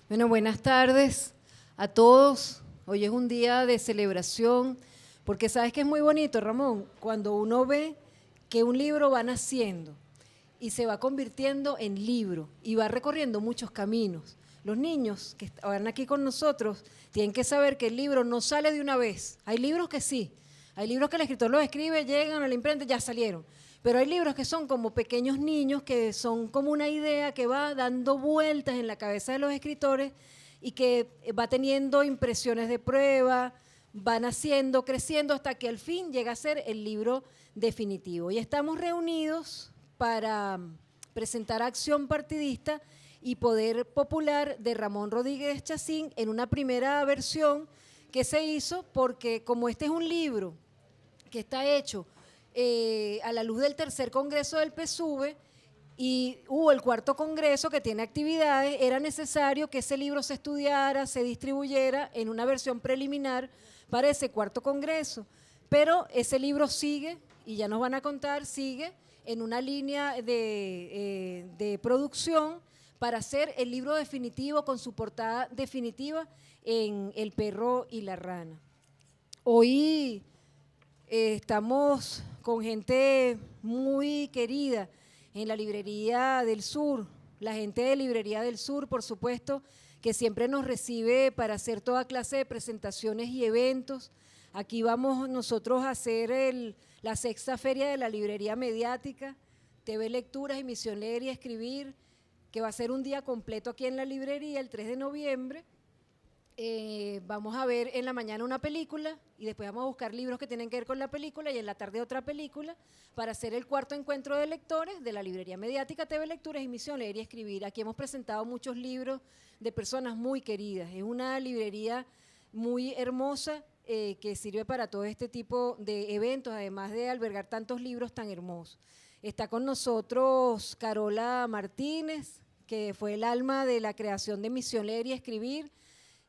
Bueno, buenas tardes a todos. Hoy es un día de celebración, porque sabes que es muy bonito, Ramón, cuando uno ve que un libro va naciendo y se va convirtiendo en libro y va recorriendo muchos caminos. Los niños que están aquí con nosotros tienen que saber que el libro no sale de una vez. Hay libros que sí, hay libros que el escritor los escribe, llegan a la imprenta y ya salieron. Pero hay libros que son como pequeños niños, que son como una idea que va dando vueltas en la cabeza de los escritores y que va teniendo impresiones de prueba, va naciendo, creciendo, hasta que al fin llega a ser el libro definitivo. Y estamos reunidos para presentar Acción Partidista y Poder Popular de Ramón Rodríguez Chacín en una primera versión que se hizo porque como este es un libro que está hecho a la luz del tercer congreso del PSUV y hubo el cuarto congreso que tiene actividades, era necesario que ese libro se estudiara, se distribuyera en una versión preliminar para ese cuarto congreso. Pero ese libro sigue, y ya nos van a contar, sigue en una línea de producción para hacer el libro definitivo con su portada definitiva en El perro y la rana. Hoy estamos con gente muy querida en la Librería del Sur, la gente de Librería del Sur, por supuesto, que siempre nos recibe para hacer toda clase de presentaciones y eventos. Aquí vamos nosotros a hacer la sexta feria de la librería mediática, TV Lecturas y Misión Leer y Escribir, que va a ser un día completo aquí en la librería el 3 de noviembre. Vamos a ver en la mañana una película y después vamos a buscar libros que tienen que ver con la película y en la tarde otra película para hacer el cuarto encuentro de lectores de la librería mediática, TV Lecturas y Misión Leer y Escribir. Aquí hemos presentado muchos libros de personas muy queridas. Es una librería muy hermosa que sirve para todo este tipo de eventos, además de albergar tantos libros tan hermosos. Está con nosotros Carola Martínez, que fue el alma de la creación de Misión Leer y Escribir,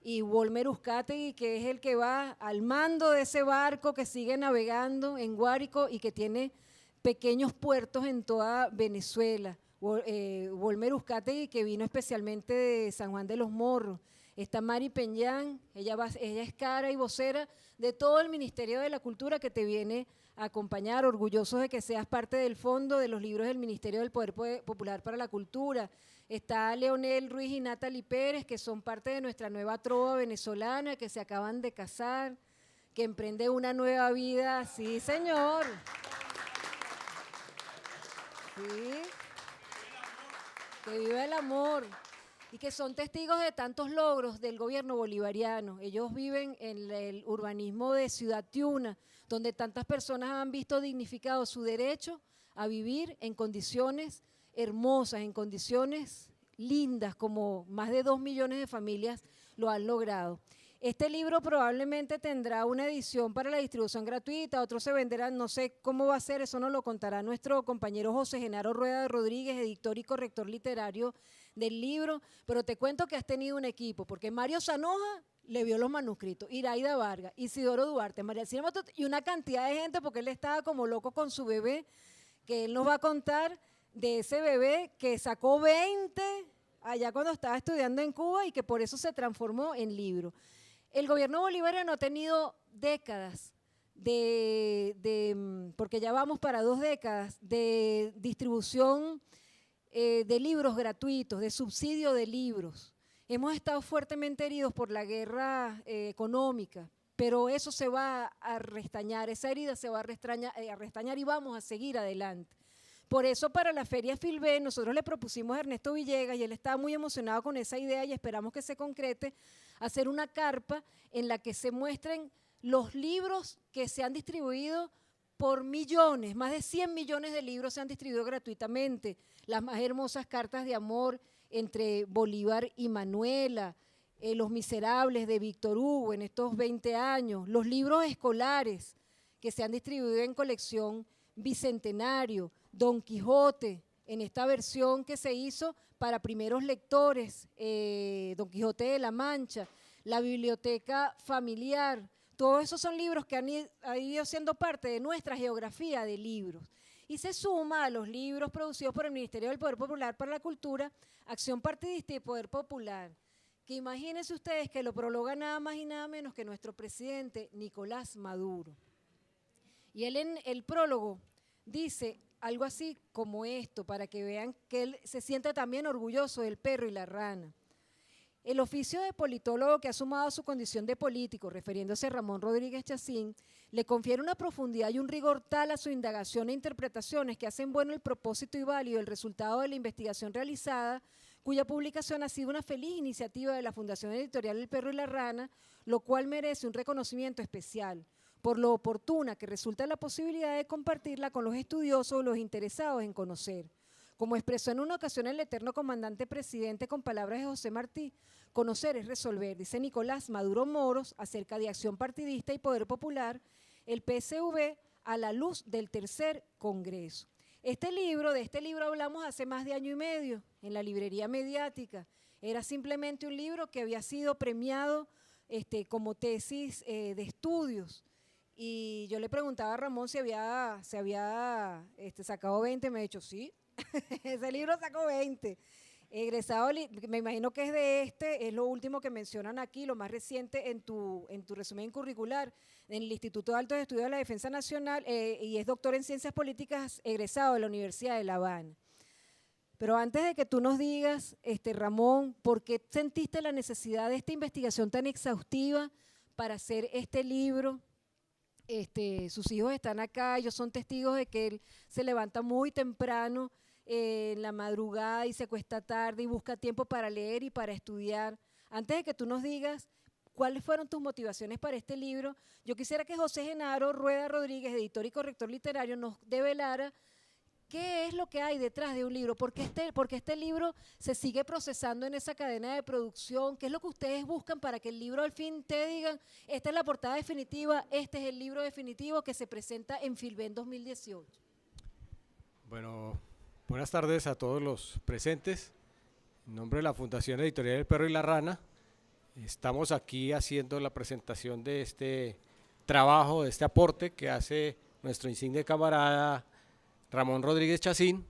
y Wolmer Uzcategui, que es el que va al mando de ese barco que sigue navegando en Guárico y que tiene pequeños puertos en toda Venezuela. Wolmer Uzcategui, que vino especialmente de San Juan de los Morros. Está Mari Peñán, ella es cara y vocera de todo el Ministerio de la Cultura que te viene a acompañar, orgullosos de que seas parte del fondo de los libros del Ministerio del Poder Popular para la Cultura. Está Leonel Ruiz y Natalie Pérez, que son parte de nuestra nueva trova venezolana, que se acaban de casar, que emprende una nueva vida. Sí, señor. Sí. Que viva el amor. Y que son testigos de tantos logros del gobierno bolivariano. Ellos viven en el urbanismo de Ciudad Tiuna, donde tantas personas han visto dignificado su derecho a vivir en condiciones hermosas, en condiciones lindas, como más de 2 millones de familias lo han logrado. Este libro probablemente tendrá una edición para la distribución gratuita, otros se venderán, no sé cómo va a ser, eso nos lo contará nuestro compañero José Genaro Rueda Rodríguez, editor y corrector literario del libro, pero te cuento que has tenido un equipo, porque Mario Zanoja le vio los manuscritos, Iraida Vargas, Isidoro Duarte, María Silva Matute, y una cantidad de gente, porque él estaba como loco con su bebé, que él nos va a contar de ese bebé que sacó 20 allá cuando estaba estudiando en Cuba y que por eso se transformó en libro. El gobierno bolivariano ha tenido décadas porque ya vamos para 2 décadas, de distribución de libros gratuitos, de subsidio de libros. Hemos estado fuertemente heridos por la guerra económica, pero eso se va a restañar, esa herida se va a restañar y vamos a seguir adelante. Por eso para la Feria Filbé nosotros le propusimos a Ernesto Villegas y él estaba muy emocionado con esa idea y esperamos que se concrete, hacer una carpa en la que se muestren los libros que se han distribuido por millones, más de 100 millones de libros se han distribuido gratuitamente, las más hermosas cartas de amor entre Bolívar y Manuela, Los Miserables de Víctor Hugo en estos 20 años, los libros escolares que se han distribuido en colección Bicentenario, Don Quijote, en esta versión que se hizo para primeros lectores, Don Quijote de la Mancha, la biblioteca familiar, todos esos son libros que han ido siendo parte de nuestra geografía de libros. y se suma a los libros producidos por el Ministerio del Poder Popular para la Cultura, Acción Partidista y Poder Popular, que imagínense ustedes que lo prologa nada más y nada menos que nuestro presidente Nicolás Maduro. Y él en el prólogo dice algo así como esto, para que vean que él se siente también orgulloso del perro y la rana. El oficio de politólogo que ha sumado a su condición de político, refiriéndose a Ramón Rodríguez Chacín, le confiere una profundidad y un rigor tal a su indagación e interpretaciones que hacen bueno el propósito y válido el resultado de la investigación realizada, cuya publicación ha sido una feliz iniciativa de la Fundación Editorial El Perro y la Rana, lo cual merece un reconocimiento especial, por lo oportuna que resulta la posibilidad de compartirla con los estudiosos o los interesados en conocer. Como expresó en una ocasión el eterno comandante presidente con palabras de José Martí, conocer es resolver, dice Nicolás Maduro Moros, acerca de Acción Partidista y Poder Popular, el PSV a la luz del tercer Congreso. De este libro hablamos hace más de año y medio en la librería mediática. Era simplemente un libro que había sido premiado como tesis de estudios. Y yo le preguntaba a Ramón si había sacado 20, me ha dicho sí, ese libro sacó 20. Egresado, me imagino que es lo último que mencionan aquí, lo más reciente en tu resumen curricular, en el Instituto de Altos Estudios de la Defensa Nacional, y es doctor en Ciencias Políticas egresado de la Universidad de La Habana. Pero antes de que tú nos digas, Ramón, ¿por qué sentiste la necesidad de esta investigación tan exhaustiva para hacer este libro? Sus hijos están acá, ellos son testigos de que él se levanta muy temprano en la madrugada y se acuesta tarde y busca tiempo para leer y para estudiar. Antes de que tú nos digas cuáles fueron tus motivaciones para este libro, yo quisiera que José Genaro Rueda Rodríguez, editor y corrector literario, nos develara qué es lo que hay detrás de un libro, porque este libro se sigue procesando en esa cadena de producción, qué es lo que ustedes buscan para que el libro al fin te digan, esta es la portada definitiva, este es el libro definitivo que se presenta en Filben 2018. Bueno, buenas tardes a todos los presentes. En nombre de la Fundación Editorial El Perro y la Rana, estamos aquí haciendo la presentación de este trabajo, de este aporte que hace nuestro insigne camarada Ramón Rodríguez Chacín.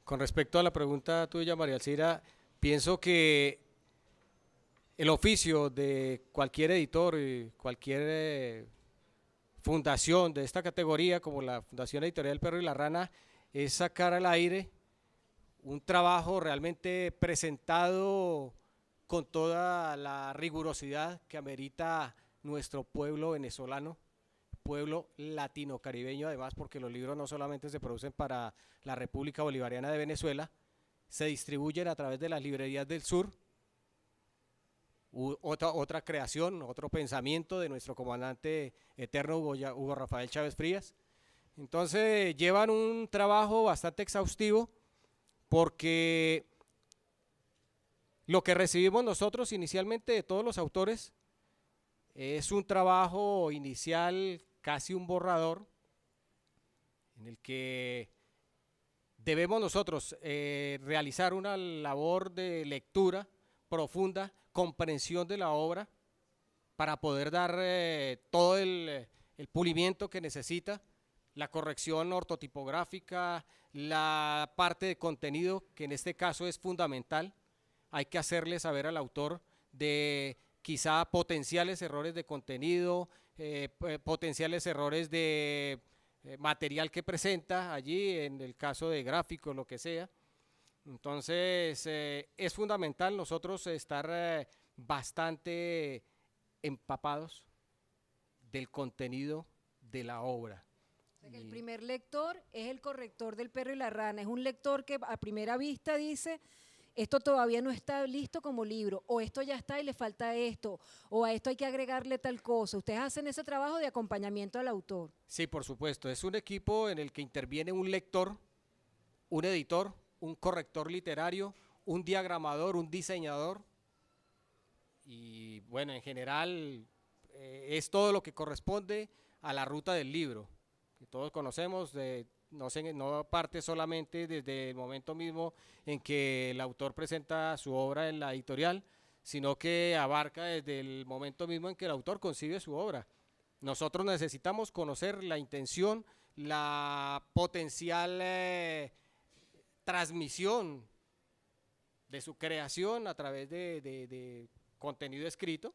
Con respecto a la pregunta tuya, María Alcira, pienso que el oficio de cualquier editor y cualquier fundación de esta categoría, como la Fundación Editorial El Perro y la Rana, es sacar al aire un trabajo realmente presentado con toda la rigurosidad que amerita nuestro pueblo venezolano, pueblo latino-caribeño, además, porque los libros no solamente se producen para la República Bolivariana de Venezuela, se distribuyen a través de las librerías del sur. Otra creación, otro pensamiento de nuestro comandante eterno Hugo Rafael Chávez Frías. Entonces llevan un trabajo bastante exhaustivo, porque lo que recibimos nosotros inicialmente de todos los autores es un trabajo inicial, casi un borrador, en el que debemos nosotros realizar una labor de lectura profunda, comprensión de la obra, para poder dar todo el pulimiento que necesita, la corrección ortotipográfica, la parte de contenido, que en este caso es fundamental. Hay que hacerle saber al autor de quizá potenciales errores de contenido, potenciales errores de material que presenta allí, en el caso de gráficos, lo que sea. Entonces es fundamental nosotros estar bastante empapados del contenido de la obra. O sea que el primer lector es el corrector del Perro y la Rana, es un lector que a primera vista dice, esto todavía no está listo como libro, o esto ya está y le falta esto, o a esto hay que agregarle tal cosa. Ustedes hacen ese trabajo de acompañamiento al autor. Sí, por supuesto, es un equipo en el que interviene un lector, un editor, un corrector literario, un diagramador, un diseñador, y bueno, en general es todo lo que corresponde a la ruta del libro, que todos conocemos, no parte solamente desde el momento mismo en que el autor presenta su obra en la editorial, sino que abarca desde el momento mismo en que el autor concibe su obra. Nosotros necesitamos conocer la intención, la potencial transmisión de su creación a través de contenido escrito,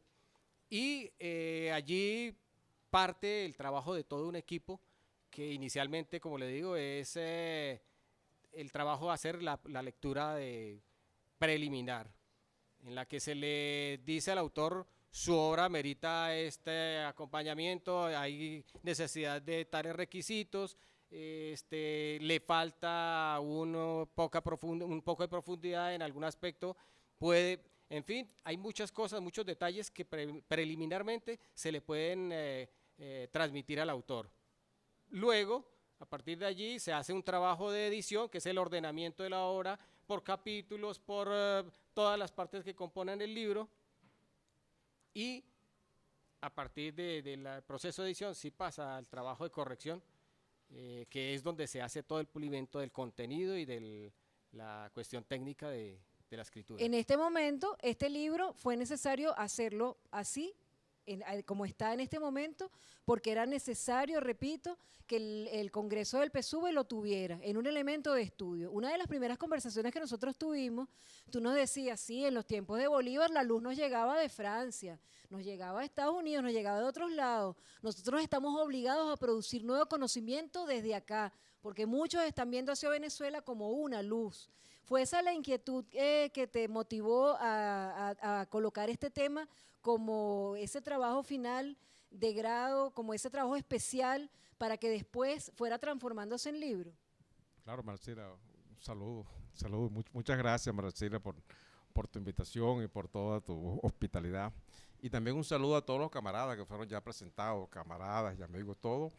y allí parte el trabajo de todo un equipo que inicialmente, como le digo, es el trabajo de hacer la lectura preliminar, en la que se le dice al autor su obra merita este acompañamiento, hay necesidad de tales requisitos, le falta un poco de profundidad en algún aspecto, puede, en fin, hay muchas cosas, muchos detalles que preliminarmente se le pueden transmitir al autor. Luego, a partir de allí, se hace un trabajo de edición, que es el ordenamiento de la obra por capítulos, por todas las partes que componen el libro, y a partir del proceso de edición sí pasa al trabajo de corrección, que es donde se hace todo el pulimento del contenido y de la cuestión técnica de la escritura. En este momento, este libro fue necesario hacerlo así, como está en este momento, porque era necesario, repito, que el Congreso del PSUV lo tuviera en un elemento de estudio. Una de las primeras conversaciones que nosotros tuvimos, tú nos decías, sí, en los tiempos de Bolívar la luz nos llegaba de Francia, nos llegaba de Estados Unidos, nos llegaba de otros lados. Nosotros estamos obligados a producir nuevo conocimiento desde acá, porque muchos están viendo hacia Venezuela como una luz. ¿Fue esa la inquietud que te motivó a colocar este tema como ese trabajo final de grado, como ese trabajo especial para que después fuera transformándose en libro? Claro, Marcela, un saludo. Muchas gracias, Marcela, por tu invitación y por toda tu hospitalidad. Y también un saludo a todos los camaradas que fueron ya presentados, camaradas y amigos todos.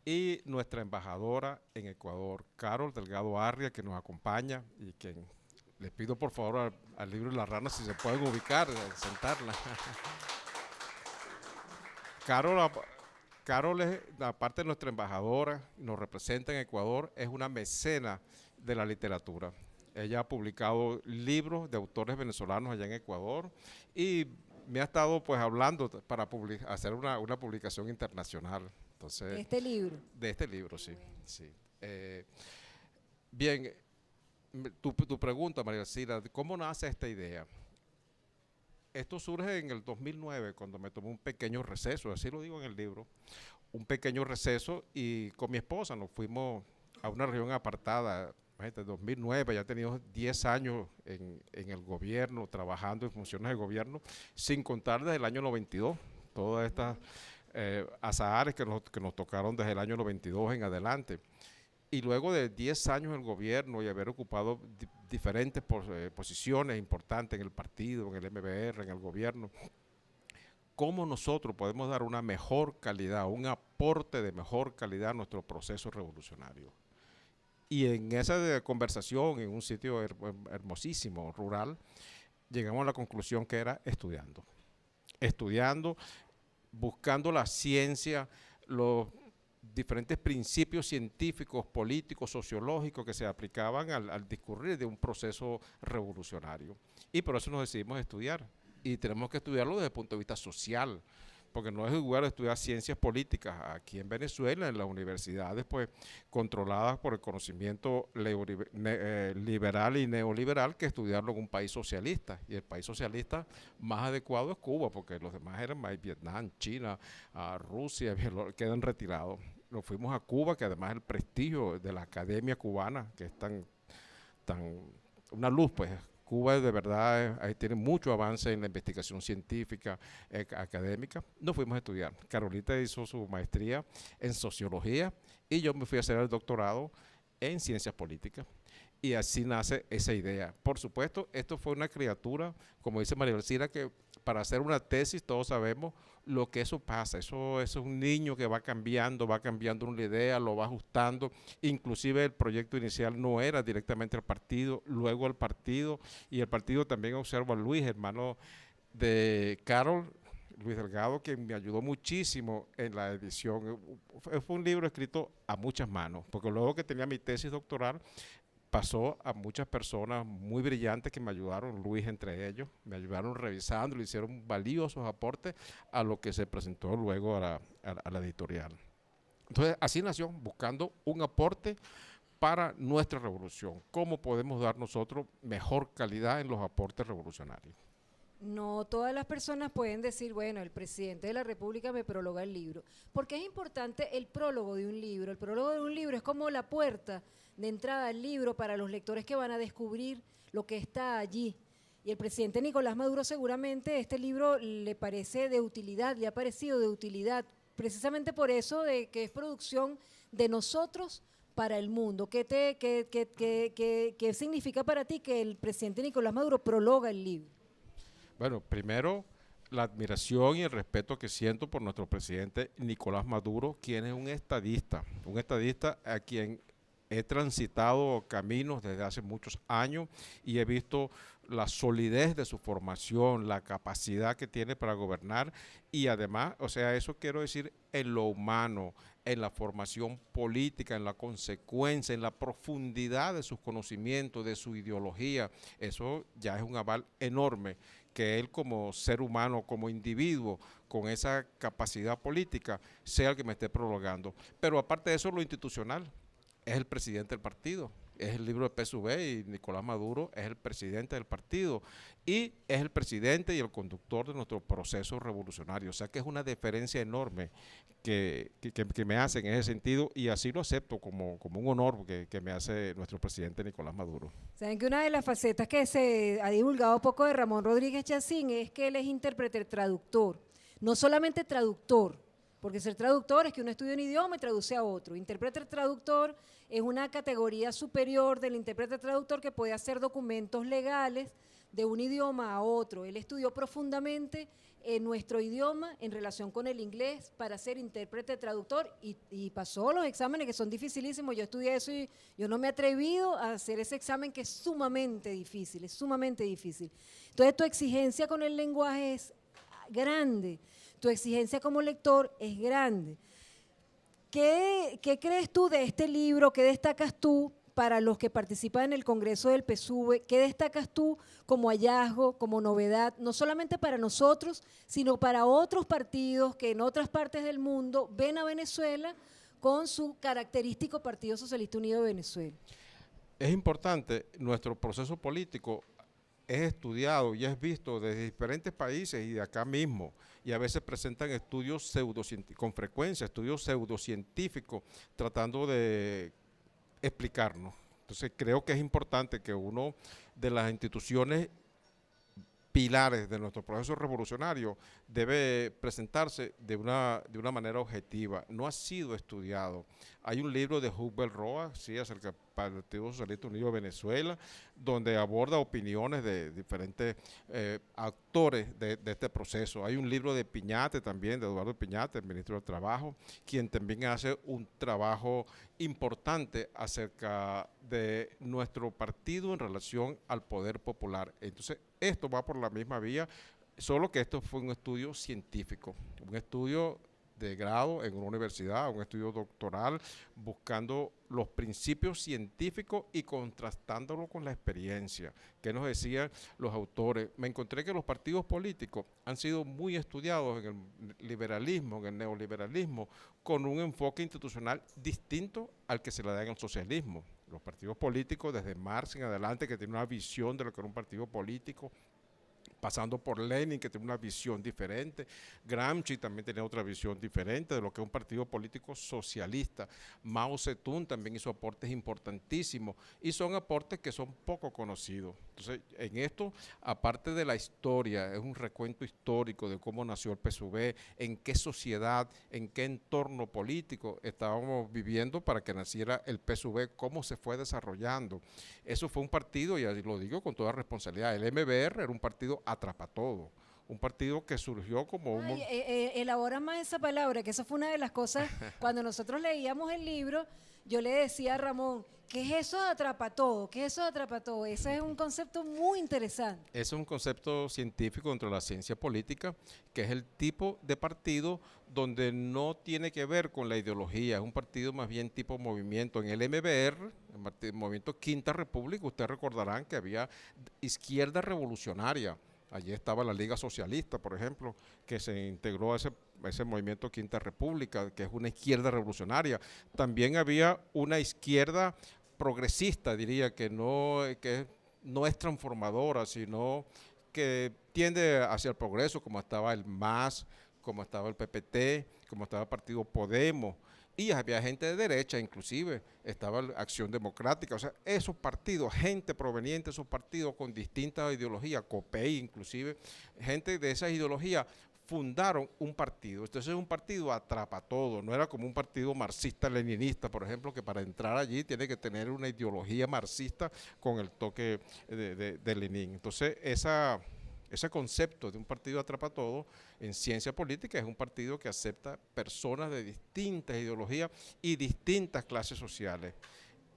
Y nuestra embajadora en Ecuador, Carol Delgado Arria, que nos acompaña y que les pido por favor al libro de la rana si se pueden ubicar, sentarla. Carol es, aparte de nuestra embajadora, nos representa en Ecuador, es una mecena de la literatura. Ella ha publicado libros de autores venezolanos allá en Ecuador y me ha estado pues hablando para hacer una publicación internacional. Entonces, ¿De este libro? De este libro, sí. Sí. Bien, tu pregunta, María Alcira, ¿cómo nace esta idea? Esto surge en el 2009, cuando me tomé un pequeño receso, así lo digo en el libro, un pequeño receso, y con mi esposa nos fuimos a una región apartada. Imagínate, 2009, ya he tenido 10 años en el gobierno, trabajando en funciones de gobierno, sin contar desde el año 92, todas estas azahares que nos tocaron desde el año 92 en adelante. Y luego de 10 años en el gobierno y haber ocupado diferentes posiciones importantes en el partido, en el MBR, en el gobierno, ¿cómo nosotros podemos dar una mejor calidad, un aporte de mejor calidad a nuestro proceso revolucionario? Y en esa conversación, en un sitio hermosísimo, rural, llegamos a la conclusión que era estudiando, buscando la ciencia, los diferentes principios científicos, políticos, sociológicos que se aplicaban al discurrir de un proceso revolucionario. Y por eso nos decidimos estudiar. Y tenemos que estudiarlo desde el punto de vista social, porque no es igual estudiar ciencias políticas aquí en Venezuela, en las universidades pues controladas por el conocimiento liberal y neoliberal, que estudiarlo en un país socialista. Y el país socialista más adecuado es Cuba, porque los demás eran Vietnam, China, Rusia, quedan retirados. Nos fuimos a Cuba, que además el prestigio de la academia cubana, que es una luz, pues. Cuba de verdad ahí tiene mucho avance en la investigación científica, académica. Nos fuimos a estudiar. Carolita hizo su maestría en sociología y yo me fui a hacer el doctorado en ciencias políticas. Y así nace esa idea. Por supuesto, esto fue una criatura, como dice María Alcira, que para hacer una tesis todos sabemos lo que eso pasa. Eso es un niño que va cambiando una idea, lo va ajustando. Inclusive el proyecto inicial no era directamente el partido, luego el partido, y el partido también observa a Luis, hermano de Carol, Luis Delgado, quien me ayudó muchísimo en la edición. Fue un libro escrito a muchas manos, porque luego que tenía mi tesis doctoral, pasó a muchas personas muy brillantes que me ayudaron, Luis entre ellos, me ayudaron revisando, le hicieron valiosos aportes a lo que se presentó luego a la editorial. Entonces, así nació, buscando un aporte para nuestra revolución. ¿Cómo podemos dar nosotros mejor calidad en los aportes revolucionarios? No todas las personas pueden decir, bueno, el presidente de la República me prologa el libro. Porque es importante el prólogo de un libro. El prólogo de un libro es como la puerta de entrada al libro para los lectores que van a descubrir lo que está allí. Y el presidente Nicolás Maduro seguramente este libro le parece de utilidad, le ha parecido de utilidad, precisamente por eso de que es producción de nosotros para el mundo. ¿Qué significa para ti que el presidente Nicolás Maduro prologa el libro? Bueno, primero, la admiración y el respeto que siento por nuestro presidente Nicolás Maduro, quien es un estadista a quien he transitado caminos desde hace muchos años y he visto la solidez de su formación, la capacidad que tiene para gobernar y además, o sea, eso quiero decir en lo humano, en la formación política, en la consecuencia, en la profundidad de sus conocimientos, de su ideología. Eso ya es un aval enorme que él como ser humano, como individuo, con esa capacidad política, sea el que me esté prolongando. Pero aparte de eso, lo institucional, es el presidente del partido, es el libro de PSUV y Nicolás Maduro es el presidente del partido y es el presidente y el conductor de nuestro proceso revolucionario. O sea que es una diferencia enorme que me hace en ese sentido y así lo acepto como un honor que me hace nuestro presidente Nicolás Maduro. Saben que una de las facetas que se ha divulgado poco de Ramón Rodríguez Chacín es que él es intérprete traductor, no solamente traductor, porque ser traductor es que uno estudia un idioma y traduce a otro. Intérprete traductor es una categoría superior del intérprete traductor que puede hacer documentos legales de un idioma a otro. Él estudió profundamente en nuestro idioma en relación con el inglés para ser intérprete traductor y pasó los exámenes que son dificilísimos. Yo estudié eso y yo no me he atrevido a hacer ese examen que es sumamente difícil, es sumamente difícil. Entonces tu exigencia con el lenguaje es grande. Tu exigencia como lector es grande. ¿Qué crees tú de este libro? ¿Qué destacas tú para los que participan en el Congreso del PSUV? ¿Qué destacas tú como hallazgo, como novedad, no solamente para nosotros, sino para otros partidos que en otras partes del mundo ven a Venezuela con su característico Partido Socialista Unido de Venezuela? Es importante, nuestro proceso político es estudiado y es visto desde diferentes países y de acá mismo, y a veces presentan estudios pseudocientíficos, con frecuencia, estudios pseudocientíficos, tratando de explicarnos. Entonces creo que es importante que uno de las instituciones pilares de nuestro proceso revolucionario debe presentarse de una manera objetiva. No ha sido estudiado. Hay un libro de Hubert Roa, sí, acerca del Partido Socialista Unido de Venezuela, donde aborda opiniones de diferentes actores de este proceso. Hay un libro de Piñate también, de Eduardo Piñate, el ministro del Trabajo, quien también hace un trabajo importante acerca de nuestro partido en relación al poder popular. Entonces, esto va por la misma vía, solo que esto fue un estudio científico, un estudio de grado en una universidad, un estudio doctoral, buscando los principios científicos y contrastándolo con la experiencia. ¿Qué nos decían los autores? Me encontré que los partidos políticos han sido muy estudiados en el liberalismo, en el neoliberalismo, con un enfoque institucional distinto al que se le da en el socialismo. Los partidos políticos, desde Marx en adelante, que tiene una visión de lo que era un partido político, pasando por Lenin, que tiene una visión diferente, Gramsci también tenía otra visión diferente de lo que es un partido político socialista, Mao Zedong también hizo aportes importantísimos y son aportes que son poco conocidos. Entonces, en esto, aparte de la historia, es un recuento histórico de cómo nació el PSUV, en qué sociedad, en qué entorno político estábamos viviendo para que naciera el PSUV, cómo se fue desarrollando. Eso fue un partido, y lo digo con toda responsabilidad, el MBR era un partido atrapatodo, un partido que surgió como un... Elabora más esa palabra, que eso fue una de las cosas, cuando nosotros leíamos el libro, yo le decía a Ramón, ¿qué es eso de atrapatodo? ¿Qué es eso de atrapatodo? Ese es un concepto muy interesante. Ese es un concepto científico dentro de la ciencia política, que es el tipo de partido donde no tiene que ver con la ideología, es un partido más bien tipo movimiento. En el MBR, el movimiento Quinta República, ustedes recordarán que había izquierda revolucionaria, Allí estaba la Liga Socialista, por ejemplo, que se integró a ese movimiento Quinta República, que es una izquierda revolucionaria. También había una izquierda progresista, diría, que no es transformadora, sino que tiende hacia el progreso, como estaba el MAS, como estaba el PPT, como estaba el Partido Podemos, y había gente de derecha inclusive, estaba la Acción Democrática, o sea, esos partidos, gente proveniente de esos partidos con distintas ideologías, COPEI inclusive, gente de esas ideologías fundaron un partido. Entonces es un partido atrapa todo, no era como un partido marxista-leninista, por ejemplo, que para entrar allí tiene que tener una ideología marxista con el toque de Lenin. Entonces ese concepto de un partido atrapa todo en ciencia política es un partido que acepta personas de distintas ideologías y distintas clases sociales.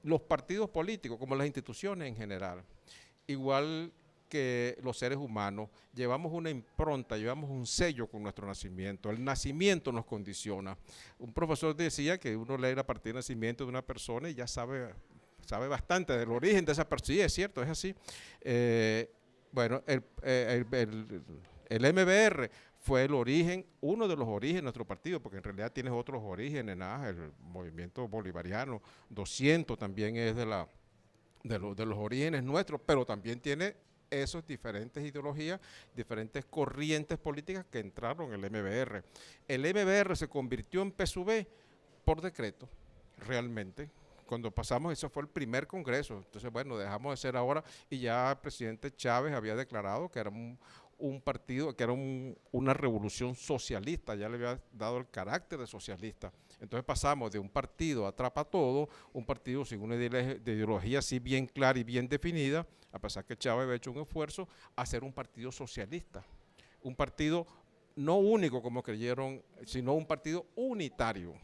Los partidos políticos, como las instituciones en general, igual que los seres humanos, llevamos una impronta, llevamos un sello con nuestro nacimiento. El nacimiento nos condiciona. Un profesor decía que uno lee a partir del nacimiento de una persona y ya sabe bastante del origen de esa persona. Sí, es cierto, es así. Bueno, el MBR fue el origen, uno de los orígenes de nuestro partido, porque en realidad tiene otros orígenes, el movimiento bolivariano, 200 también es de los orígenes nuestros, pero también tiene esas diferentes ideologías, diferentes corrientes políticas que entraron en el MBR. El MBR se convirtió en PSUV por decreto, realmente. Cuando pasamos, eso fue el primer congreso, entonces bueno, dejamos de ser ahora y ya el presidente Chávez había declarado que era un partido, que era una revolución socialista, ya le había dado el carácter de socialista. Entonces pasamos de un partido atrapa todo, un partido sin una ideología así bien clara y bien definida, a pesar que Chávez había hecho un esfuerzo, a ser un partido socialista, un partido no único como creyeron, sino un partido unitario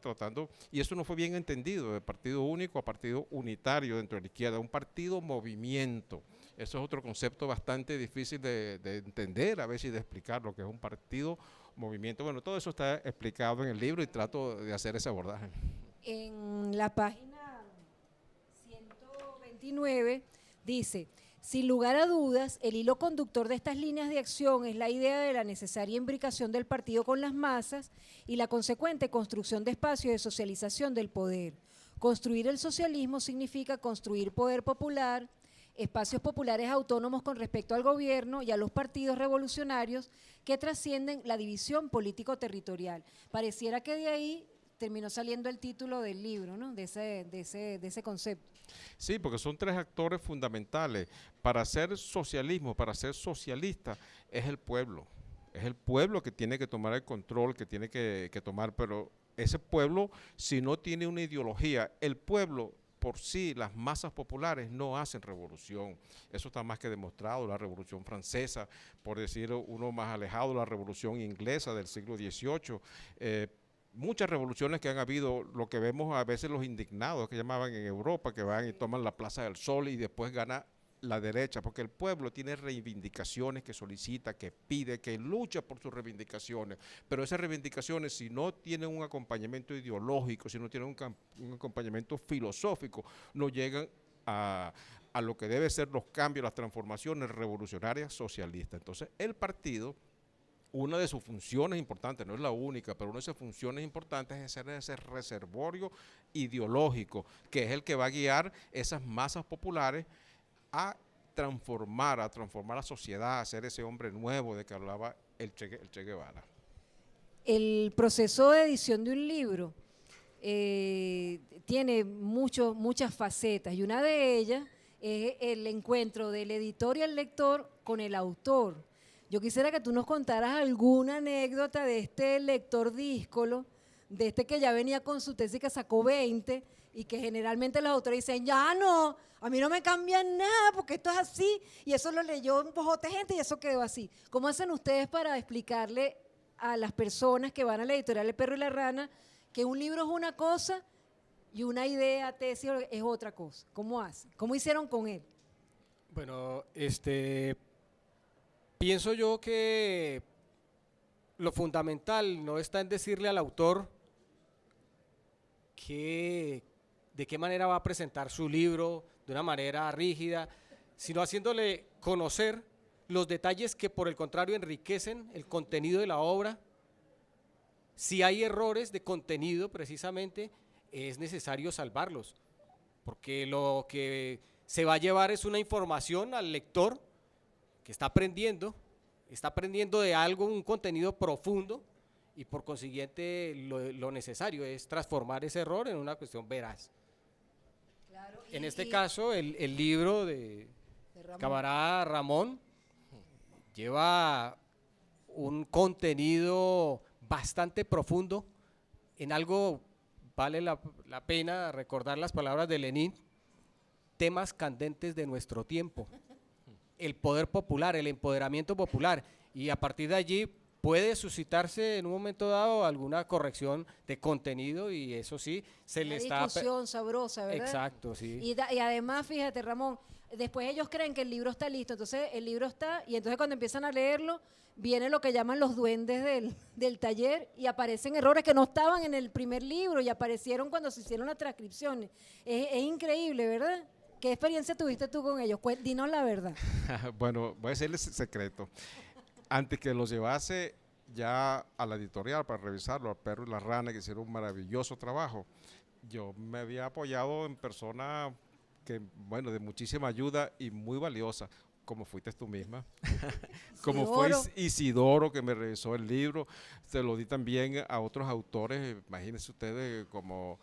tratando, y eso no fue bien entendido, de partido único a partido unitario dentro de la izquierda, un partido movimiento. Eso es otro concepto bastante difícil de entender, a veces, y de explicar lo que es un partido movimiento. Bueno, todo eso está explicado en el libro y trato de hacer ese abordaje. En la página 129 dice: sin lugar a dudas, el hilo conductor de estas líneas de acción es la idea de la necesaria imbricación del partido con las masas y la consecuente construcción de espacios de socialización del poder. Construir el socialismo significa construir poder popular, espacios populares autónomos con respecto al gobierno y a los partidos revolucionarios que trascienden la división político-territorial. Pareciera que de ahí terminó saliendo el título del libro, ¿no? de ese concepto. Sí, porque son tres actores fundamentales. Para hacer socialismo, para ser socialista, es el pueblo. Es el pueblo que tiene que tomar el control, que tiene que tomar, pero ese pueblo, si no tiene una ideología, el pueblo por sí, las masas populares no hacen revolución. Eso está más que demostrado, la Revolución Francesa, por decir uno más alejado, la Revolución Inglesa del siglo XVIII, muchas revoluciones que han habido, lo que vemos a veces los indignados que llamaban en Europa, que van y toman la Plaza del Sol y después gana la derecha, porque el pueblo tiene reivindicaciones que solicita, que pide, que lucha por sus reivindicaciones, pero esas reivindicaciones, si no tienen un acompañamiento ideológico, si no tienen un acompañamiento filosófico, no llegan a lo que deben ser los cambios, las transformaciones revolucionarias socialistas. Entonces el partido, una de sus funciones importantes, no es la única, pero una de sus funciones importantes es ser ese reservorio ideológico, que es el que va a guiar esas masas populares a transformar la sociedad, a ser ese hombre nuevo de que hablaba el Che Guevara. El proceso de edición de un libro tiene muchas facetas y una de ellas es el encuentro del editor y el lector con el autor. Yo quisiera que tú nos contaras alguna anécdota de este lector díscolo, de este que ya venía con su tesis que sacó 20 y que generalmente los autores dicen, ya no, a mí no me cambian nada porque esto es así, y eso lo leyó un pojote de gente y eso quedó así. ¿Cómo hacen ustedes para explicarle a las personas que van a la editorial El Perro y la Rana que un libro es una cosa y una idea, tesis es otra cosa? ¿Cómo hacen? ¿Cómo hicieron con él? Bueno, pienso yo que lo fundamental no está en decirle al autor de qué manera va a presentar su libro de una manera rígida, sino haciéndole conocer los detalles que por el contrario enriquecen el contenido de la obra. Si hay errores de contenido precisamente, es necesario salvarlos, porque lo que se va a llevar es una información al lector que está aprendiendo de algo, un contenido profundo, y por consiguiente lo necesario es transformar ese error en una cuestión veraz. Claro, En este caso, el libro de Ramón. camarada Ramón lleva un contenido bastante profundo en algo, vale la pena recordar las palabras de Lenin, temas candentes de nuestro tiempo, el poder popular, el empoderamiento popular, y a partir de allí puede suscitarse en un momento dado alguna corrección de contenido, y eso sí, se le está... discusión sabrosa, ¿verdad? Exacto, sí. Y además, fíjate, Ramón, después ellos creen que el libro está listo, entonces el libro está, y entonces cuando empiezan a leerlo, viene lo que llaman los duendes del taller, y aparecen errores que no estaban en el primer libro, y aparecieron cuando se hicieron las transcripciones. Es increíble, ¿verdad? ¿Qué experiencia tuviste tú con ellos? Dinos la verdad. Bueno, voy a decirles el secreto. Antes que los llevase ya a la editorial para revisarlo, al Perro y la Rana, que hicieron un maravilloso trabajo, yo me había apoyado en personas que, bueno, de muchísima ayuda y muy valiosa, como fuiste tú misma, como fue Isidoro, que me revisó el libro. Se lo di también a otros autores, imagínense ustedes, como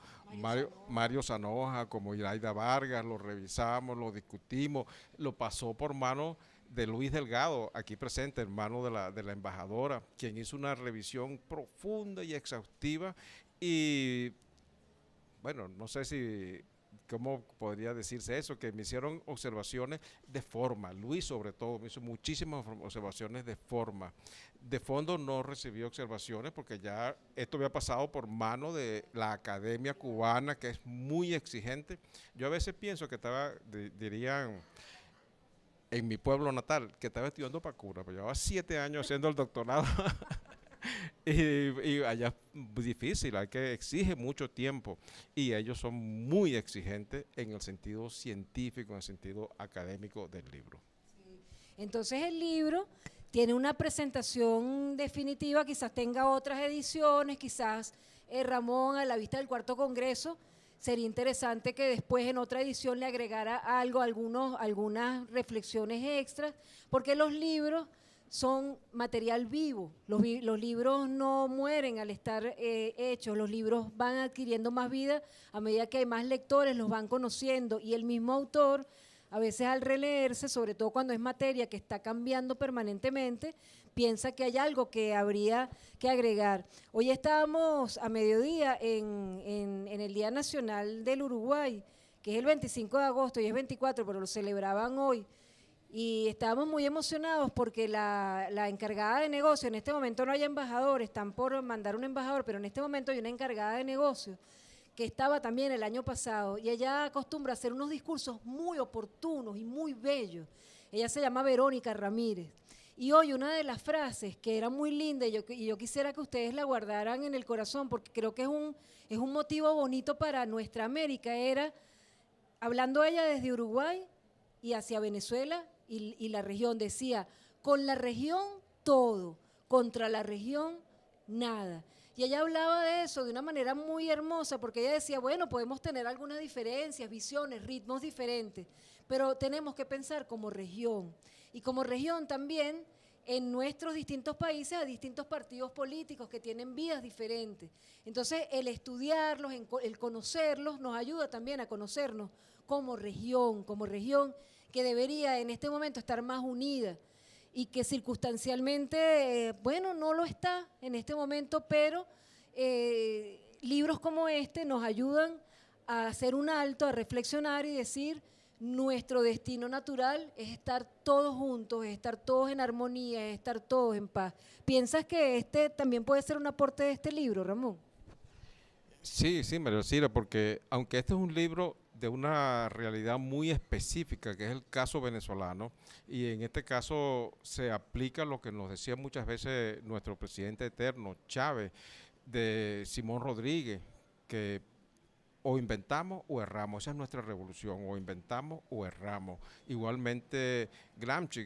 Mario Zanoja, como Iraida Vargas, lo revisamos, lo discutimos, lo pasó por mano de Luis Delgado, aquí presente, hermano de la embajadora, quien hizo una revisión profunda y exhaustiva, y bueno, no sé si, ¿cómo podría decirse eso? Que me hicieron observaciones de forma. Luis, sobre todo, me hizo muchísimas observaciones de forma. De fondo no recibí observaciones porque ya esto había pasado por mano de la Academia Cubana, que es muy exigente. Yo a veces pienso que estaba, dirían, en mi pueblo natal, que estaba estudiando para cura, pero llevaba 7 años haciendo el doctorado. Y allá es difícil, hay que exige mucho tiempo, y ellos son muy exigentes en el sentido científico, en el sentido académico del libro. Entonces el libro tiene una presentación definitiva, quizás tenga otras ediciones, quizás Ramón, a la vista del cuarto congreso, sería interesante que después en otra edición le agregara algo, algunas reflexiones extras, porque los libros son material vivo, los libros no mueren al estar hechos, los libros van adquiriendo más vida a medida que hay más lectores, los van conociendo, y el mismo autor, a veces al releerse, sobre todo cuando es materia que está cambiando permanentemente, piensa que hay algo que habría que agregar. Hoy estábamos a mediodía en el Día Nacional del Uruguay, que es el 25 de agosto y es 24, pero lo celebraban hoy. Y estábamos muy emocionados porque la encargada de negocio, en este momento no hay embajador, están por mandar un embajador, pero en este momento hay una encargada de negocio que estaba también el año pasado, y ella acostumbra a hacer unos discursos muy oportunos y muy bellos. Ella se llama Verónica Ramírez. Y hoy una de las frases que era muy linda, y yo quisiera que ustedes la guardaran en el corazón, porque creo que es un motivo bonito para nuestra América, era, hablando ella desde Uruguay y hacia Venezuela y la región, decía, con la región todo, contra la región nada. Y ella hablaba de eso de una manera muy hermosa, porque ella decía, bueno, podemos tener algunas diferencias, visiones, ritmos diferentes, pero tenemos que pensar como región. Y como región también, en nuestros distintos países hay distintos partidos políticos que tienen vidas diferentes. Entonces, el estudiarlos, el conocerlos, nos ayuda también a conocernos como región que debería en este momento estar más unida y que circunstancialmente, bueno, no lo está en este momento, pero libros como este nos ayudan a hacer un alto, a reflexionar y decir, nuestro destino natural es estar todos juntos, es estar todos en armonía, es estar todos en paz. ¿Piensas que este también puede ser un aporte de este libro, Ramón? Sí, sí, María Elcira, porque aunque este es un libro de una realidad muy específica, que es el caso venezolano, y en este caso se aplica lo que nos decía muchas veces nuestro presidente eterno, Chávez, de Simón Rodríguez, que O inventamos o erramos, esa es nuestra revolución, o inventamos o erramos. Igualmente Gramsci,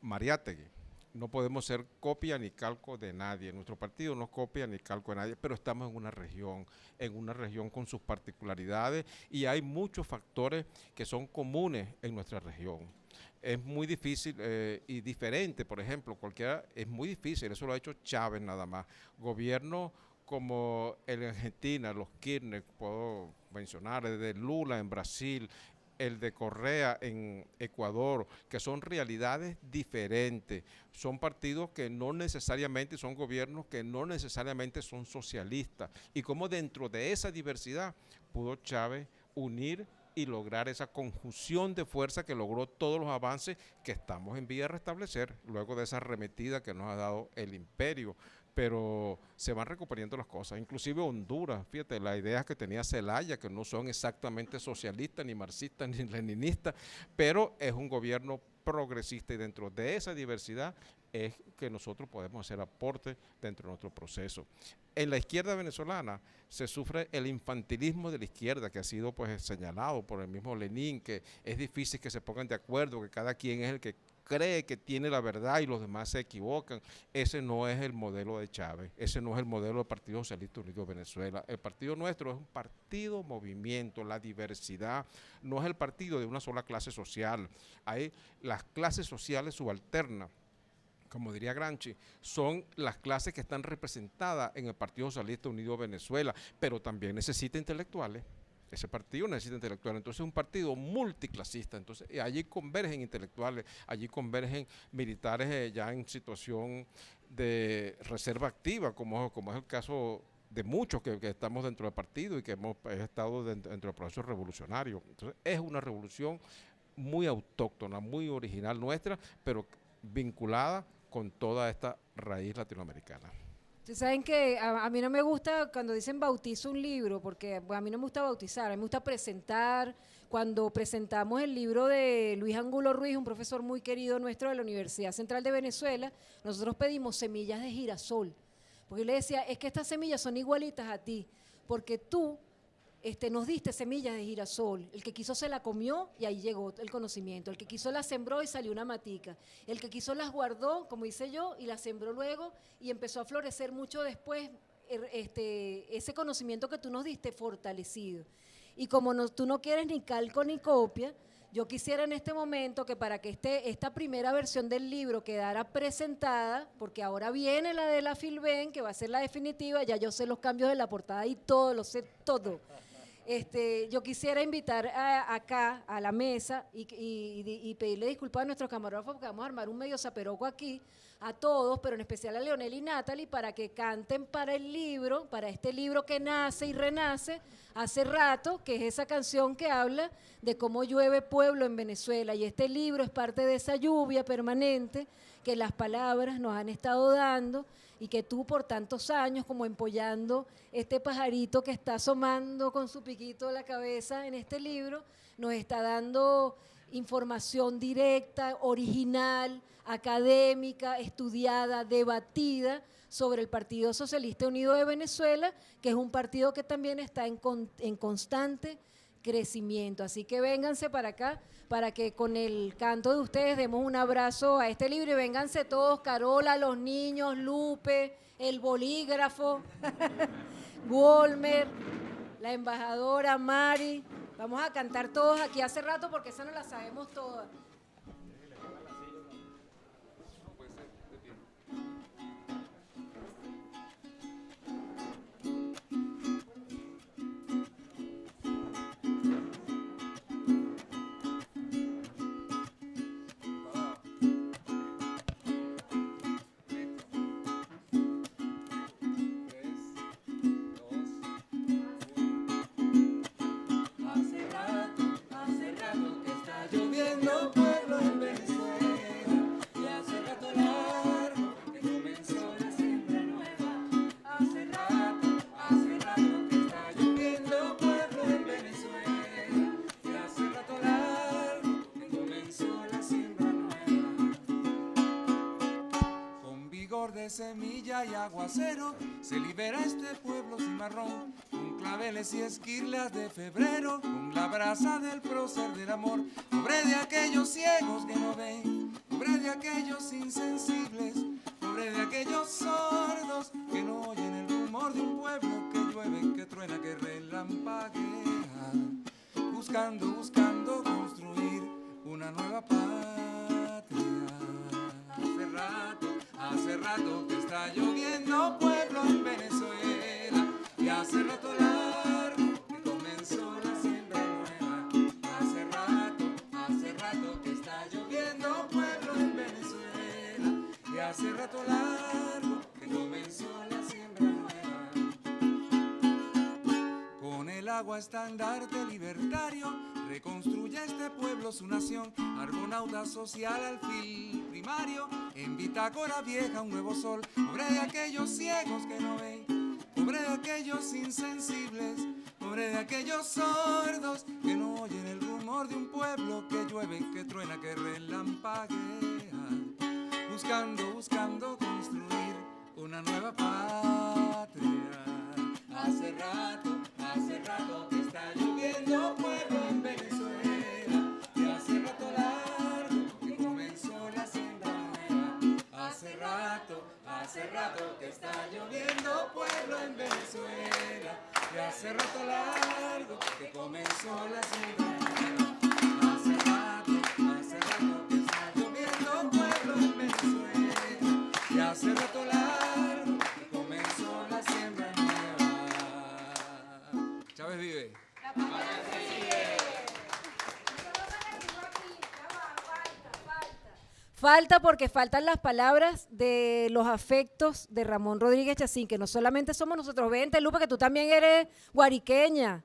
Mariátegui, no podemos ser copia ni calco de nadie, nuestro partido no es copia ni calco de nadie, pero estamos en una región con sus particularidades y hay muchos factores que son comunes en nuestra región. Es muy difícil y diferente, por ejemplo, es muy difícil, eso lo ha hecho Chávez nada más, gobierno como el en Argentina, los Kirchner, puedo mencionar, el de Lula en Brasil, el de Correa en Ecuador, que son realidades diferentes, son partidos que no necesariamente son gobiernos, que no necesariamente son socialistas, y cómo dentro de esa diversidad pudo Chávez unir y lograr esa conjunción de fuerza que logró todos los avances que estamos en vía de restablecer luego de esa arremetida que nos ha dado el imperio. Pero se van recuperando las cosas, inclusive Honduras, fíjate, las ideas que tenía Zelaya, que no son exactamente socialistas, ni marxistas, ni leninistas, pero es un gobierno progresista y dentro de esa diversidad es que nosotros podemos hacer aporte dentro de nuestro proceso. En la izquierda venezolana se sufre el infantilismo de la izquierda, que ha sido pues señalado por el mismo Lenin, que es difícil que se pongan de acuerdo, que cada quien es el que cree que tiene la verdad y los demás se equivocan. Ese no es el modelo de Chávez, ese no es el modelo del Partido Socialista Unido de Venezuela. El partido nuestro es un partido movimiento, la diversidad, no es el partido de una sola clase social. Hay las clases sociales subalternas, como diría Gramsci, son las clases que están representadas en el Partido Socialista Unido de Venezuela, pero también necesita intelectuales. Ese partido necesita intelectuales, entonces es un partido multiclasista, entonces allí convergen intelectuales, allí convergen militares ya en situación de reserva activa, como es el caso de muchos que estamos dentro del partido y que hemos estado dentro del proceso revolucionario. Entonces es una revolución muy autóctona, muy original nuestra, pero vinculada con toda esta raíz latinoamericana. Ustedes saben que a mí no me gusta cuando dicen bautizo un libro, porque a mí no me gusta bautizar, a mí me gusta presentar. Cuando presentamos el libro de Luis Angulo Ruiz, un profesor muy querido nuestro de la Universidad Central de Venezuela, nosotros pedimos semillas de girasol, porque yo le decía, es que estas semillas son igualitas a ti, porque tú nos diste semillas de girasol, el que quiso se la comió y ahí llegó el conocimiento, el que quiso la sembró y salió una matica, el que quiso las guardó, como hice yo, y las sembró luego y empezó a florecer mucho después ese conocimiento que tú nos diste fortalecido. Y como tú no quieres ni calco ni copia, yo quisiera en este momento que para que esta primera versión del libro quedara presentada, porque ahora viene la de la Filben, que va a ser la definitiva, ya yo sé los cambios de la portada y todo, lo sé todo. Yo quisiera invitar acá a la mesa y pedirle disculpas a nuestros camarógrafos porque vamos a armar un medio zaperoco aquí a todos, pero en especial a Leonel y Natalie, para que canten para el libro, para este libro que nace y renace hace rato, que es esa canción que habla de cómo llueve pueblo en Venezuela, y este libro es parte de esa lluvia permanente que las palabras nos han estado dando y que tú por tantos años, como empollando este pajarito que está asomando con su piquito de la cabeza en este libro, nos está dando información directa, original, académica, estudiada, debatida sobre el Partido Socialista Unido de Venezuela, que es un partido que también está en constante crecimiento. Así que vénganse para acá, para que con el canto de ustedes demos un abrazo a este libro y vénganse todos, Carola, los niños, Lupe, el bolígrafo, Wolmer, la embajadora Mari. Vamos a cantar todos aquí hace rato porque esa no la sabemos todas. De semilla y aguacero se libera este pueblo cimarrón, un claveles y esquirlas de febrero, con la brasa del prócer del amor. Pobre de aquellos ciegos que no ven, pobre de aquellos insensibles, pobre de aquellos sordos que no oyen el rumor de un pueblo que llueve, que truena, que relampaguea, buscando construir una nueva patria. Hace rato que está lloviendo pueblo en Venezuela, y hace rato largo que comenzó la siembra nueva. Hace rato que está lloviendo pueblo en Venezuela, y hace rato largo que comenzó la siembra nueva. Con el agua estandarte libertario, reconstruye este pueblo su nación, argonauta social al fin primario, en bitácora vieja un nuevo sol. Pobre de aquellos ciegos que no ven, pobre de aquellos insensibles, pobre de aquellos sordos que no oyen el rumor de un pueblo que llueve, que truena, que relampaguea, buscando construir una nueva patria. Hace rato que está lloviendo pueblo en Venezuela, y hace rato largo que comenzó la siembra nueva. Hace rato que está lloviendo pueblo en Venezuela, y hace rato largo que comenzó la siembra nueva. Hace rato que está lloviendo pueblo en Venezuela, y hace rato largo que comenzó la siembra nueva. Chávez vive. Falta porque faltan las palabras de los afectos de Ramón Rodríguez Chacín, que no solamente somos nosotros. Vente, Lupe, que tú también eres guariqueña.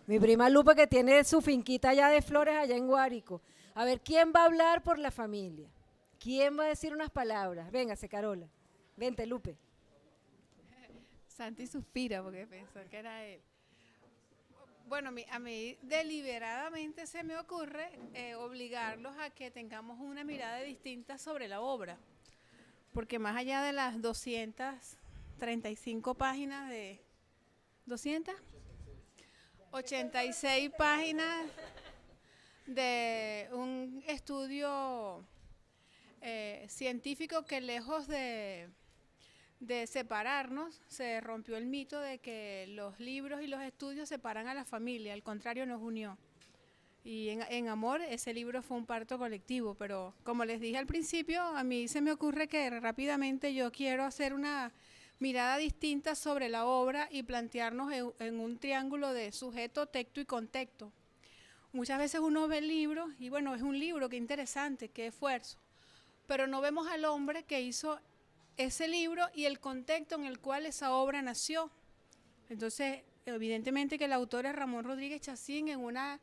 Mi prima Lupe, que tiene su finquita allá de flores allá en Guárico. A ver, ¿quién va a hablar por la familia? ¿Quién va a decir unas palabras? Véngase, Carola. Vente, Lupe. Santi suspira porque pensó que era él. Bueno, a mí deliberadamente se me ocurre obligarlos a que tengamos una mirada distinta sobre la obra, porque más allá de las 235 páginas de... ¿286 páginas de un estudio científico que lejos de separarnos, se rompió el mito de que los libros y los estudios separan a la familia, al contrario nos unió. Y en Amor ese libro fue un parto colectivo, pero como les dije al principio, a mí se me ocurre que rápidamente yo quiero hacer una mirada distinta sobre la obra y plantearnos en un triángulo de sujeto, texto y contexto. Muchas veces uno ve el libro y bueno, es un libro, qué interesante, qué esfuerzo, pero no vemos al hombre que hizo ese libro y el contexto en el cual esa obra nació. Entonces, evidentemente que el autor es Ramón Rodríguez Chacín en una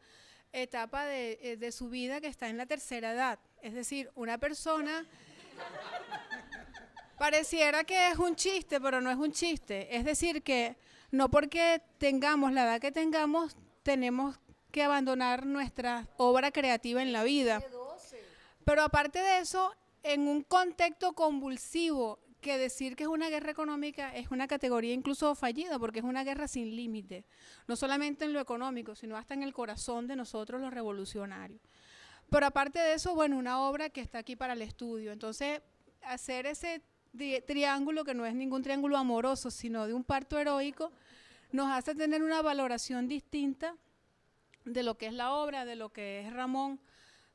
etapa de su vida que está en la tercera edad. Es decir, una persona, pareciera que es un chiste, pero no es un chiste. Es decir, que no porque tengamos la edad que tengamos, tenemos que abandonar nuestra obra creativa en la vida. Pero aparte de eso, en un contexto convulsivo, que decir que es una guerra económica es una categoría incluso fallida, porque es una guerra sin límite, no solamente en lo económico, sino hasta en el corazón de nosotros los revolucionarios. Pero aparte de eso, bueno, una obra que está aquí para el estudio. Entonces, hacer ese triángulo, que no es ningún triángulo amoroso, sino de un parto heroico, nos hace tener una valoración distinta de lo que es la obra, de lo que es Ramón,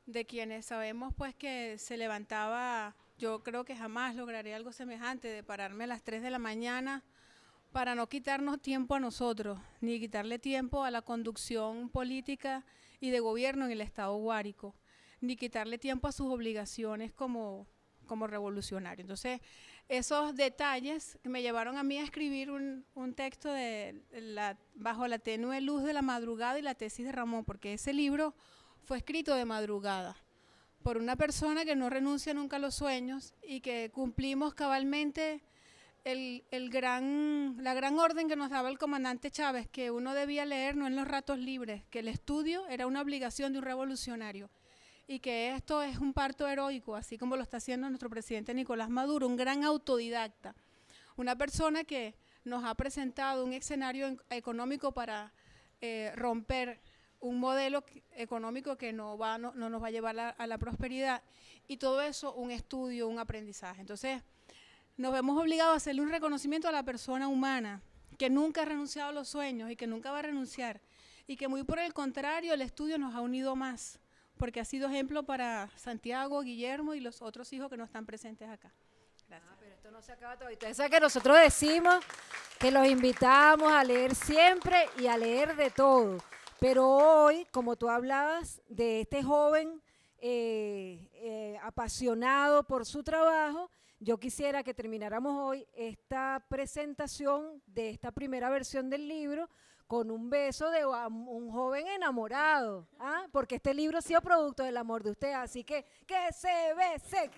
de quienes sabemos pues que se levantaba. Yo creo que jamás lograré algo semejante, de pararme a las 3 de la mañana para no quitarnos tiempo a nosotros, ni quitarle tiempo a la conducción política y de gobierno en el Estado Guárico, ni quitarle tiempo a sus obligaciones como revolucionario. Entonces, esos detalles me llevaron a mí a escribir un texto bajo la tenue luz de la madrugada y la tesis de Ramón, porque ese libro fue escrito de madrugada por una persona que no renuncia nunca a los sueños y que cumplimos cabalmente la gran orden que nos daba el comandante Chávez, que uno debía leer no en los ratos libres, que el estudio era una obligación de un revolucionario y que esto es un parto heroico, así como lo está haciendo nuestro presidente Nicolás Maduro, un gran autodidacta, una persona que nos ha presentado un escenario económico para romper un modelo económico que no nos va a llevar a la prosperidad, y todo eso un estudio, un aprendizaje. Entonces, nos vemos obligados a hacerle un reconocimiento a la persona humana, que nunca ha renunciado a los sueños y que nunca va a renunciar, y que muy por el contrario, el estudio nos ha unido más, porque ha sido ejemplo para Santiago, Guillermo y los otros hijos que no están presentes acá. Gracias. Pero esto no se acaba todavía. Ustedes saben que nosotros decimos que los invitamos a leer siempre y a leer de todo. Pero hoy, como tú hablabas de este joven apasionado por su trabajo, yo quisiera que termináramos hoy esta presentación de esta primera versión del libro con un beso de un joven enamorado, ¿ah? Porque este libro ha sido producto del amor de usted, así que se bese.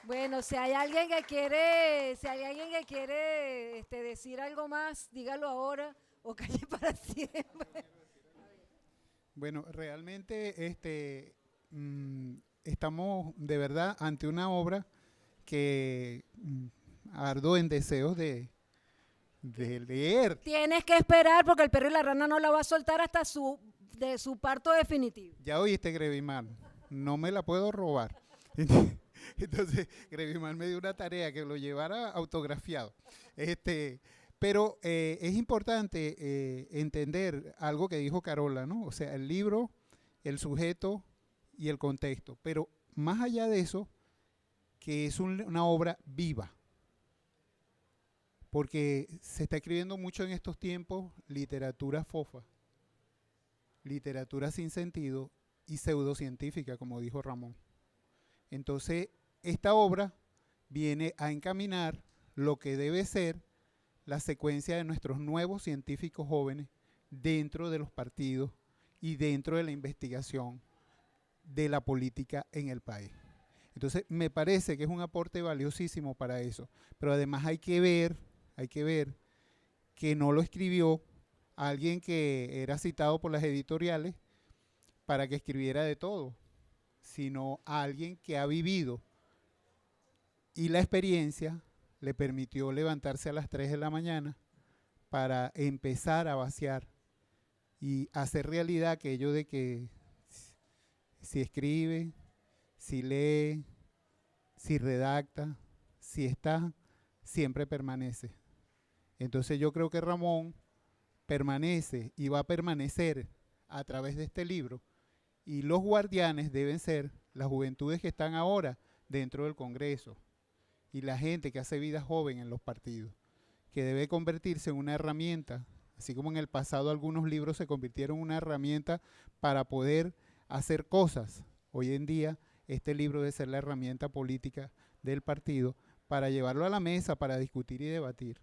Bueno, si hay alguien que quiere, decir algo más, dígalo ahora o calle para siempre. Bueno, realmente estamos de verdad ante una obra que ardo en deseos de leer. Tienes que esperar porque el perro y la rana no la va a soltar hasta de su parto definitivo. Ya oíste, Grevimar, no me la puedo robar. Entonces, Grevimar me dio una tarea que lo llevara autografiado. Pero es importante entender algo que dijo Carola, ¿no? O sea, el libro, el sujeto y el contexto. Pero más allá de eso, que es una obra viva. Porque se está escribiendo mucho en estos tiempos literatura fofa, literatura sin sentido y pseudocientífica, como dijo Ramón. Entonces, esta obra viene a encaminar lo que debe ser la secuencia de nuestros nuevos científicos jóvenes dentro de los partidos y dentro de la investigación de la política en el país. Entonces, me parece que es un aporte valiosísimo para eso. Pero además hay que ver que no lo escribió alguien que era citado por las editoriales para que escribiera de todo, sino a alguien que ha vivido y la experiencia le permitió levantarse a las 3 de la mañana para empezar a vaciar y hacer realidad aquello de que si escribe, si lee, si redacta, si está, siempre permanece. Entonces yo creo que Ramón permanece y va a permanecer a través de este libro, y los guardianes deben ser las juventudes que están ahora dentro del Congreso y la gente que hace vida joven en los partidos, que debe convertirse en una herramienta, así como en el pasado algunos libros se convirtieron en una herramienta para poder hacer cosas. Hoy en día este libro debe ser la herramienta política del partido para llevarlo a la mesa, para discutir y debatir.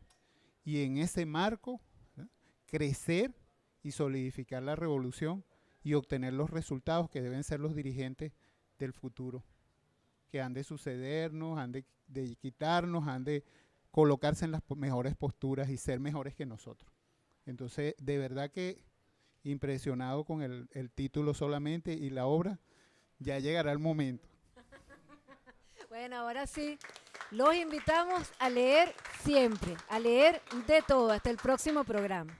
Y en ese marco, ¿no?, crecer y solidificar la revolución y obtener los resultados que deben ser los dirigentes del futuro, que han de sucedernos, han de quitarnos, han de colocarse en las mejores posturas y ser mejores que nosotros. Entonces, de verdad que impresionado con el título solamente, y la obra ya llegará el momento. Bueno, ahora sí, los invitamos a leer siempre, a leer de todo. Hasta el próximo programa.